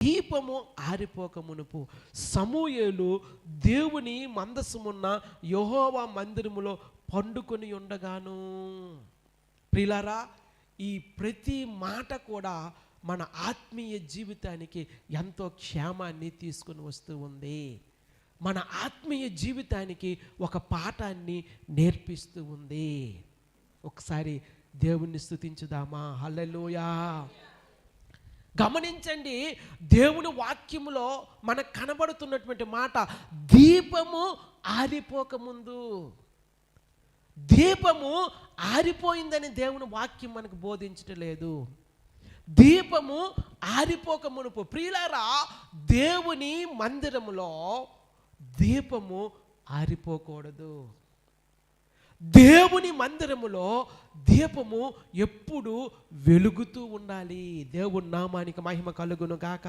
దీపము ఆరిపోక మునుపు సమూయేలు దేవుని మందసమున్న యెహోవా మందిరములో పండుకొని ఉండగాను. ప్రియులారా, ఈ ప్రతి మాట కూడా మన ఆత్మీయ జీవితానికి ఎంతో క్షేమాన్ని తీసుకుని వస్తూ ఉంది. మన ఆత్మీయ జీవితానికి ఒక పాఠాన్ని నేర్పిస్తూ ఉంది. ఒకసారి దేవుణ్ణి స్తుతించుదామా? హల్లెలూయా. గమనించండి, దేవుని వాక్యములో మనకు కనబడుతున్నటువంటి మాట, దీపము ఆరిపోకముందు. దీపము ఆరిపోయిందని దేవుని వాక్యం మనకు బోధించటం లేదు. దీపము ఆరిపోక మునుపు, ప్రియులారా, దేవుని మందిరములో దీపము ఆరిపోకూడదు. దేవుని మందిరములో దీపము ఎప్పుడు వెలుగుతూ ఉండాలి. దేవుని నామానికి మహిమ కలుగును గాక.